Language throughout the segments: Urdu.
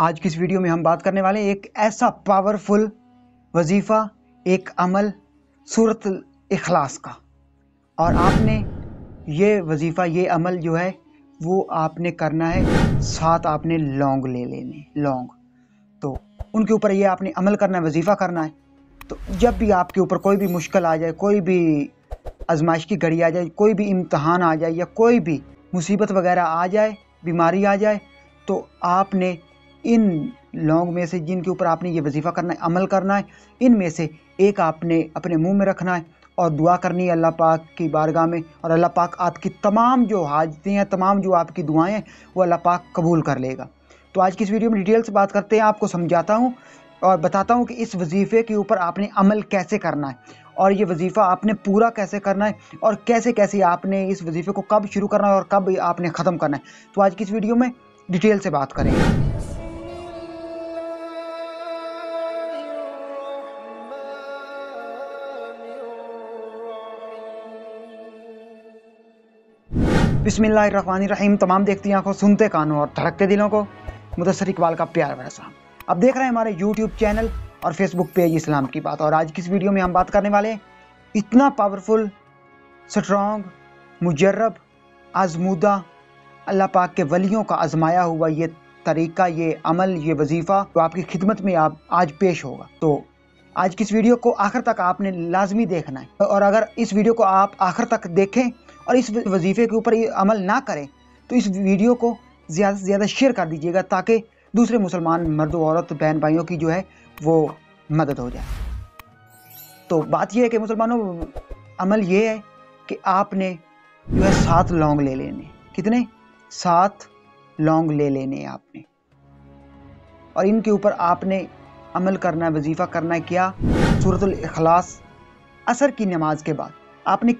آج کی اس ویڈیو میں ہم بات کرنے والے ہیں ایک ایسا پاورفل وظیفہ، ایک عمل سورۃ الاخلاص کا۔ اور آپ نے یہ وظیفہ، یہ عمل جو ہے وہ آپ نے کرنا ہے، ساتھ آپ نے لونگ لے لینے، لونگ تو ان کے اوپر یہ آپ نے عمل کرنا ہے، وظیفہ کرنا ہے۔ تو جب بھی آپ کے اوپر کوئی بھی مشکل آ جائے، کوئی بھی آزمائش کی گھڑی آ جائے، کوئی بھی امتحان آ جائے یا کوئی بھی مصیبت وغیرہ آ جائے، بیماری آ جائے، تو آپ نے ان لونگ میں سے جن کے اوپر آپ نے یہ وظیفہ کرنا ہے، عمل کرنا ہے، ان میں سے ایک آپ نے اپنے منہ میں رکھنا ہے اور دعا کرنی ہے اللہ پاک کی بارگاہ میں، اور اللہ پاک آپ کی تمام جو حاجتیں ہیں، تمام جو آپ کی دعائیں ہیں، وہ اللہ پاک قبول کر لے گا۔ تو آج کی اس ویڈیو میں ڈیٹیل سے بات کرتے ہیں، آپ کو سمجھاتا ہوں اور بتاتا ہوں کہ اس وظیفے کے اوپر آپ نے عمل کیسے کرنا ہے، اور یہ وظیفہ آپ نے پورا کیسے کرنا ہے، اور کیسے کیسے آپ نے اس وظیفے کو کب شروع کرنا ہے اور کب آپ نے ختم کرنا ہے۔ تو آج کی اس ویڈیو میں ڈیٹیل سے بات کریں گے۔ بسم اللہ الرحمن الرحیم۔ تمام دیکھتی آنکھوں، سنتے کانوں اور دھڑکتے دلوں کو مدثر اقبال کا پیار بھرا سلام۔ اب دیکھ رہے ہیں ہمارے یوٹیوب چینل اور فیس بک پیج اسلام کی بات، اور آج کی اس ویڈیو میں ہم بات کرنے والے ہیں اتنا پاورفل، سٹرونگ، مجرب، آزمودہ، اللہ پاک کے ولیوں کا آزمایا ہوا یہ طریقہ، یہ عمل، یہ وظیفہ تو آپ کی خدمت میں آج پیش ہوگا۔ تو آج کی اس ویڈیو کو آخر تک آپ نے لازمی دیکھنا ہے، اور اگر اس ویڈیو کو آپ آخر تک دیکھیں اور اس وظیفے کے اوپر یہ عمل نہ کریں تو اس ویڈیو کو زیادہ سے زیادہ شیئر کر دیجیے گا، تاکہ دوسرے مسلمان مرد و عورت، بہن بھائیوں کی جو ہے وہ مدد ہو جائے۔ تو بات یہ ہے کہ مسلمانوں، عمل یہ ہے کہ آپ نے جو ہے 7 لونگ لے لینے۔ کتنے؟ 7 لونگ لے لینے آپ نے، اور ان کے اوپر آپ نے عمل کرنا ہے، وظیفہ کرنا ہے۔ کیا؟ سورۃ الاخلاص عصر کی نماز کے بعد آپ نے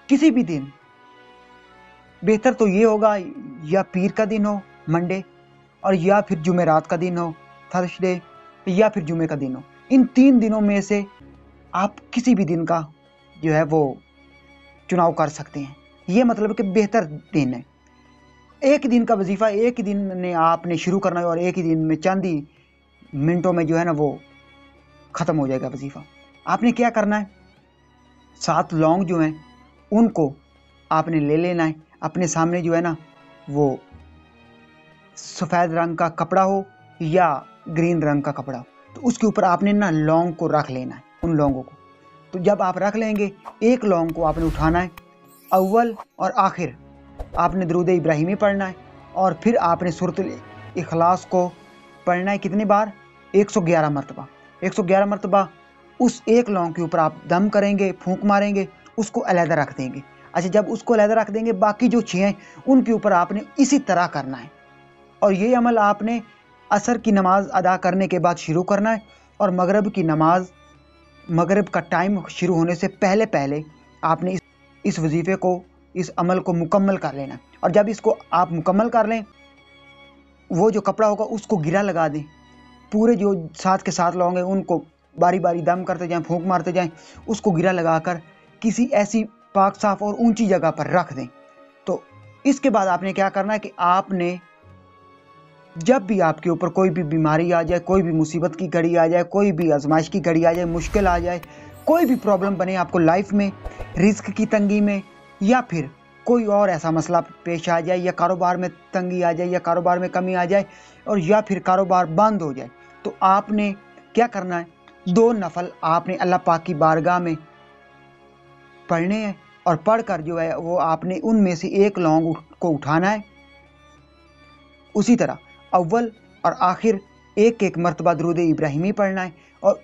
کسی بھی دن، بہتر تو یہ ہوگا یا پیر کا دن ہو، منڈے، اور یا پھر جمعرات کا دن ہو، تھرسڈے، یا پھر جمعے کا دن ہو، ان 3 دنوں میں سے آپ کسی بھی دن کا جو ہے وہ چناؤ کر سکتے ہیں۔ یہ مطلب کہ بہتر دن ہے۔ ایک دن کا وظیفہ ایک ہی دن میں آپ نے شروع کرنا ہے، اور ایک ہی دن میں چند ہی منٹوں میں جو ہے نا وہ ختم ہو جائے گا وظیفہ۔ آپ نے کیا کرنا ہے؟ 7 لونگ جو ہیں ان کو آپ نے لے لینا ہے۔ اپنے سامنے جو ہے نا وہ سفید رنگ کا کپڑا ہو یا گرین رنگ کا کپڑا ہو، تو اس کے اوپر آپ نے نا لونگ کو رکھ لینا ہے، ان لونگوں کو۔ تو جب آپ رکھ لیں گے، ایک لونگ کو آپ نے اٹھانا ہے، اول اور آخر آپ نے درود ابراہیمی پڑھنا ہے، اور پھر آپ نے سورۃ الاخلاص کو پڑھنا ہے۔ کتنی بار؟ 111 مرتبہ۔ 111 مرتبہ اس ایک لونگ کے اوپر آپ دم کریں گے، پھونک ماریں گے، اس کو علیحدہ رکھ دیں گے۔ اچھا، جب اس کو علیحدہ رکھ دیں گے، باقی جو 6 ہیں ان کے اوپر آپ نے اسی طرح کرنا ہے، اور یہ عمل آپ نے عصر کی نماز ادا کرنے کے بعد شروع کرنا ہے، اور مغرب کی نماز، مغرب کا ٹائم شروع ہونے سے پہلے پہلے آپ نے اس وظیفے کو، اس عمل کو مکمل کر لینا ہے۔ اور جب اس کو آپ مکمل کر لیں، وہ جو کپڑا ہوگا اس کو گرا لگا دیں، پورے جو 7 کے 7 لونگ ہیں ان کو باری باری دم کرتے جائیں، پھونک مارتے جائیں، اس کو گرا لگا کر کسی ایسی پاک صاف اور اونچی جگہ پر رکھ دیں۔ تو اس کے بعد آپ نے کیا کرنا ہے کہ آپ نے جب بھی آپ کے اوپر کوئی بھی بیماری آ جائے، کوئی بھی مصیبت کی گھڑی آ جائے، کوئی بھی آزمائش کی گھڑی آ جائے، مشکل آ جائے، کوئی بھی پرابلم بنے آپ کو لائف میں، رزق کی تنگی میں، یا پھر کوئی اور ایسا مسئلہ پیش آ جائے، یا کاروبار میں تنگی آ جائے، یا کاروبار میں کمی آ جائے، اور یا پھر کاروبار بند ہو جائے، تو آپ نے کیا کرنا ہے؟ 2 نفل آپ نے اللہ پاک کی بارگاہ میں پڑھنے ہیں، اور پڑھ کر جو ہے وہ آپ نے ان میں سے ایک لونگ کو اٹھانا ہے۔ اسی طرح اول اور آخر ایک ایک مرتبہ درود ابراہیمی پڑھنا ہے، اور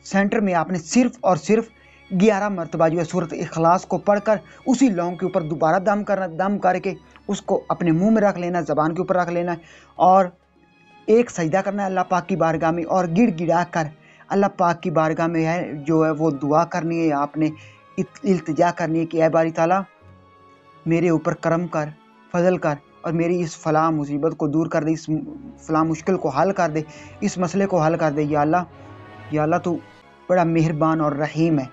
سینٹر میں آپ نے صرف اور صرف 11 مرتبہ جو ہے سورۃ اخلاص کو پڑھ کر اسی لونگ کے اوپر دوبارہ دم کرنا، دم کر کے اس کو اپنے منہ میں رکھ لینا، زبان کے اوپر رکھ لینا ہے، اور ایک سجدہ کرنا ہے اللہ پاک کی بارگاہ میں، اور گڑ گڑا کر اللہ پاک کی بارگاہ میں ہے جو ہے وہ دعا کرنی ہے، آپ نے التجا کرنی ہے کہ اے باری تعالیٰ میرے اوپر کرم کر، فضل کر، اور میری اس فلاں مصیبت کو دور کر دے، اس فلاں مشکل کو حل کر دے، اس مسئلے کو حل کر دے، یا اللہ، یا اللہ تو بڑا مہربان اور رحیم ہے۔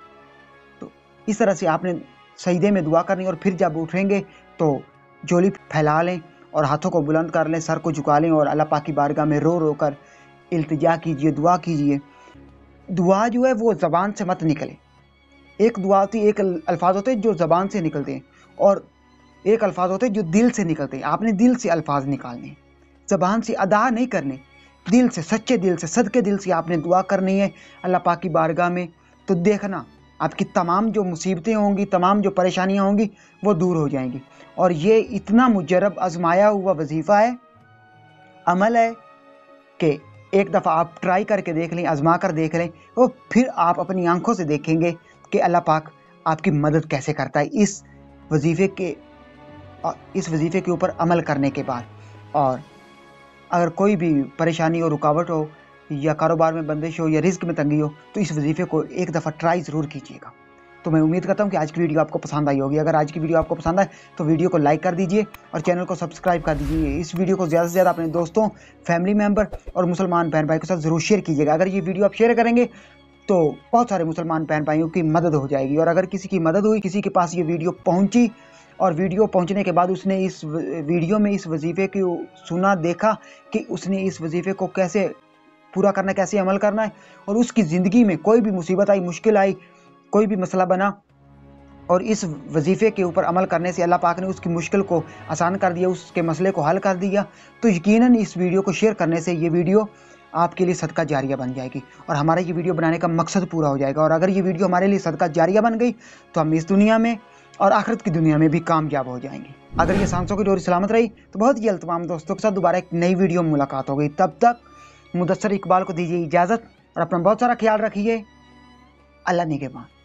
تو اس طرح سے آپ نے سجدے میں دعا کرنی، اور پھر جب اٹھیں گے تو جھولی پھیلا لیں، اور ہاتھوں کو بلند کر لیں، سر کو جھکا لیں اور اللہ پاک کی بارگاہ میں رو رو کر التجا کیجئے، دعا کیجئے۔ دعا جو ہے وہ زبان سے مت نکلے۔ ایک دعا ہوتی ہے، ایک الفاظ ہوتے ہیں جو زبان سے نکلتے ہیں، اور ایک الفاظ ہوتے ہیں جو دل سے نکلتے ہیں۔ آپ نے دل سے الفاظ نکالنے ہیں، زبان سے ادا نہیں کرنے، دل سے، سچے دل سے، صدقے دل سے آپ نے دعا کرنی ہے اللہ پاک کی بارگاہ میں۔ تو دیکھنا آپ کی تمام جو مصیبتیں ہوں گی، تمام جو پریشانیاں ہوں گی وہ دور ہو جائیں گی۔ اور یہ اتنا مجرب آزمایا ہوا وظیفہ ہے، عمل ہے، کہ ایک دفعہ آپ ٹرائی کر کے دیکھ لیں، آزما کر دیکھ لیں، اور پھر آپ اپنی آنکھوں سے دیکھیں گے کہ اللہ پاک آپ کی مدد کیسے کرتا ہے اس وظیفے کے اوپر عمل کرنے کے بعد۔ اور اگر کوئی بھی پریشانی اور رکاوٹ ہو، یا کاروبار میں بندش ہو، یا رزق میں تنگی ہو، تو اس وظیفے کو ایک دفعہ ٹرائی ضرور کیجیے گا۔ تو میں امید کرتا ہوں کہ آج کی ویڈیو آپ کو پسند آئی ہوگی۔ اگر آج کی ویڈیو آپ کو پسند آئے تو ویڈیو کو لائک کر دیجئے اور چینل کو سبسکرائب کر دیجئے۔ اس ویڈیو کو زیادہ سے زیادہ اپنے دوستوں، فیملی ممبر اور مسلمان بہن بھائی کے ساتھ ضرور شیئر کیجیے گا۔ اگر یہ ویڈیو آپ شیئر کریں گے تو بہت سارے مسلمان بہن بھائیوں کی مدد ہو جائے گی، اور اگر کسی کی مدد ہوئی، کسی کے پاس یہ ویڈیو پہنچی، اور ویڈیو پہنچنے کے بعد اس نے اس ویڈیو میں اس وظیفے کو سنا، دیکھا کہ اس نے اس وظیفے کو کیسے پورا کرنا ہے، کیسے عمل کرنا ہے، اور اس کی زندگی میں کوئی بھی مصیبت آئی، مشکل آئی، کوئی بھی مسئلہ بنا، اور اس وظیفے کے اوپر عمل کرنے سے اللہ پاک نے اس کی مشکل کو آسان کر دیا، اس کے مسئلے کو حل کر دیا، تو یقیناً اس ویڈیو کو شیئر کرنے سے یہ ویڈیو آپ کے لیے صدقہ جاریہ بن جائے گی، اور ہمارا یہ ویڈیو بنانے کا مقصد پورا ہو جائے گا۔ اور اگر یہ ویڈیو ہمارے لیے صدقہ جاریہ بن گئی تو ہم اس دنیا میں اور آخرت کی دنیا میں بھی کامیاب ہو جائیں گے۔ اگر یہ سانسوں کی ڈوری سلامت رہی تو بہت جلد تمام دوستوں کے ساتھ دوبارہ ایک نئی ویڈیو میں ملاقات ہو گئی۔ تب تک مدثر اقبال کو دیجیے اجازت، اور اپنا بہت سارا خیال رکھیے۔ اللہ نگہبان۔